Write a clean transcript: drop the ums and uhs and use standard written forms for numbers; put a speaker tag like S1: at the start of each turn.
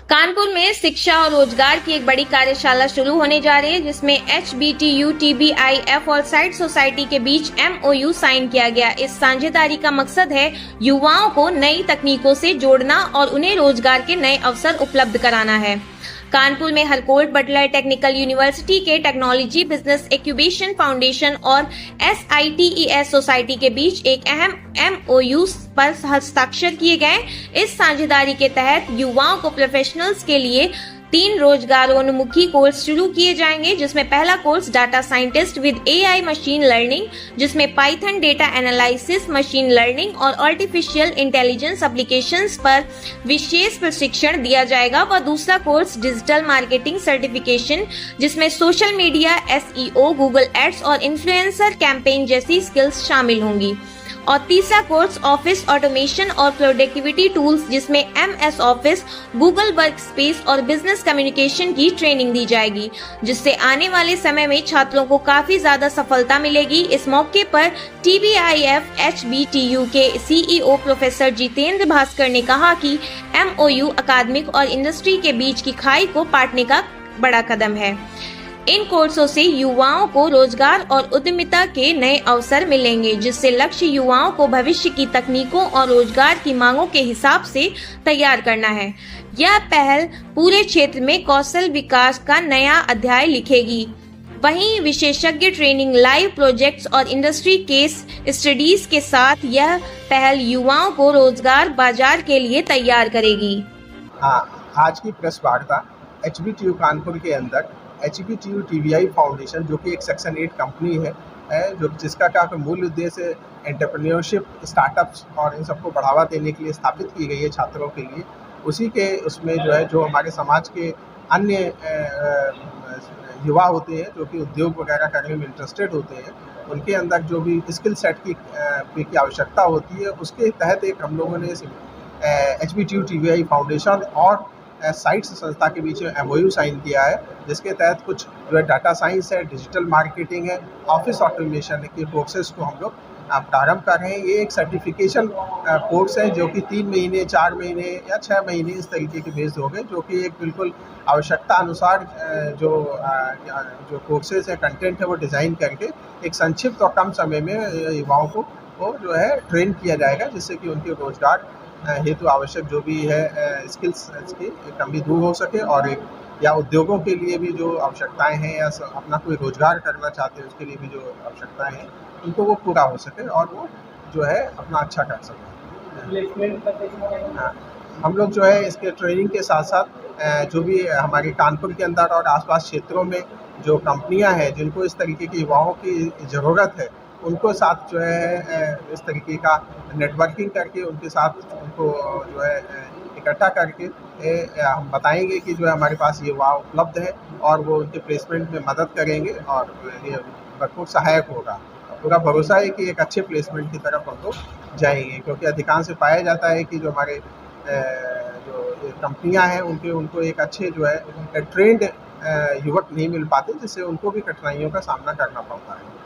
S1: कानपुर में शिक्षा और रोजगार की एक बड़ी कार्यशाला शुरू होने जा रही है, जिसमें HBTU, TBIF और साइट सोसाइटी के बीच MOU साइन किया गया। इस साझेदारी का मकसद है युवाओं को नई तकनीकों से जोड़ना और उन्हें रोजगार के नए अवसर उपलब्ध कराना है। कानपुर में हरकोट बटलर टेक्निकल यूनिवर्सिटी के टेक्नोलॉजी बिजनेस इंक्यूबेशन फाउंडेशन और SITES सोसाइटी के बीच एक अहम MOU पर हस्ताक्षर किए गए। इस साझेदारी के तहत युवाओं को प्रोफेशनल्स के लिए 3 रोजगारोन्मुखी कोर्स शुरू किए जाएंगे, जिसमें पहला course data scientist with AI machine learning, जिसमें Python data analysis, machine learning और आर्टिफिशियल इंटेलिजेंस एप्लीकेशंस पर विशेष प्रशिक्षण दिया जाएगा। व दूसरा कोर्स डिजिटल मार्केटिंग सर्टिफिकेशन, जिसमें social media, SEO, Google ads और इन्फ्लुएंसर कैंपेन जैसी स्किल्स शामिल होंगी। और तीसरा कोर्स ऑफिस ऑटोमेशन और प्रोडक्टिविटी टूल्स, जिसमें MS ऑफिस, गूगल वर्कस्पेस और बिजनेस कम्युनिकेशन की ट्रेनिंग दी जाएगी, जिससे आने वाले समय में छात्रों को काफी ज्यादा सफलता मिलेगी। इस मौके पर TBIF HBTU के CEO प्रोफेसर जितेंद्र भास्कर ने कहा कि MOU अकादमिक और इंडस्ट्री के बीच की खाई को पाटने का बड़ा कदम है। इन कोर्सों से युवाओं को रोजगार और उद्यमिता के नए अवसर मिलेंगे, जिससे लक्ष्य युवाओं को भविष्य की तकनीकों और रोजगार की मांगों के हिसाब से तैयार करना है। यह पहल पूरे क्षेत्र में कौशल विकास का नया अध्याय लिखेगी। वहीं विशेषज्ञ ट्रेनिंग, लाइव प्रोजेक्ट्स और इंडस्ट्री केस स्टडीज के साथ यह पहल युवाओं को रोजगार बाजार के लिए तैयार करेगी।
S2: आज की प्रेस वार्ता HBTU कानपुर के अंदर HBTU TBI फाउंडेशन, जो कि एक सेक्शन 8 कंपनी है, जो जिसका का मूल उद्देश्य एंटरप्रेन्योरशिप, स्टार्टअप्स और इन सबको बढ़ावा देने के लिए स्थापित की गई है छात्रों के लिए। उसी के उसमें जो हमारे समाज के अन्य युवा होते हैं जो कि उद्योग वगैरह करने में इंटरेस्टेड होते हैं, उनके अंदर जो भी स्किल सेट की आवश्यकता होती है, उसके तहत एक हम लोगों ने HBTU TBI फाउंडेशन और साइट्स संस्था के बीच MOU साइन किया है, जिसके तहत कुछ जो है डाटा साइंस है, डिजिटल मार्केटिंग है, ऑफिस ऑटोमेशन के कोर्सेज को हम लोग प्रारंभ कर रहे हैं। ये एक सर्टिफिकेशन कोर्स है जो कि 3 महीने, 4 महीने या 6 महीने इस तरीके के बेस्ड हो गए, जो कि एक बिल्कुल आवश्यकता अनुसार जो कोर्सेज है, कंटेंट है, वो डिज़ाइन करके एक संक्षिप्त और कम समय में युवाओं को वो जो है ट्रेन किया जाएगा, जिससे कि उनके रोजगार हेतु आवश्यक जो भी है स्किल्स की कमी दूर हो सके, और एक या उद्योगों के लिए भी जो आवश्यकताएं हैं या अपना कोई रोजगार करना चाहते हैं उसके लिए भी जो आवश्यकताएं हैं उनको वो पूरा हो सके और वो जो है अपना अच्छा कर सके। हाँ, हम लोग जो है इसके ट्रेनिंग के साथ साथ जो भी हमारे कानपुर के अंदर और आसपास क्षेत्रों में जो कंपनियां हैं जिनको इस तरीके की युवाओं की ज़रूरत है, उनको साथ जो है इस तरीके का नेटवर्किंग करके उनके साथ उनको जो है इकट्ठा करके हम बताएंगे कि जो है हमारे पास ये युवा उपलब्ध है और वो उनके प्लेसमेंट में मदद करेंगे और ये भरपूर सहायक होगा। पूरा भरोसा है कि एक अच्छे प्लेसमेंट की तरफ हम लोग जाएंगे, क्योंकि अधिकांश से पाया जाता है कि जो हमारे जो कंपनियां हैं उनको एक अच्छे जो है ट्रेंड युवक नहीं मिल पाते, जिससे उनको भी कठिनाइयों का सामना करना पड़ता है।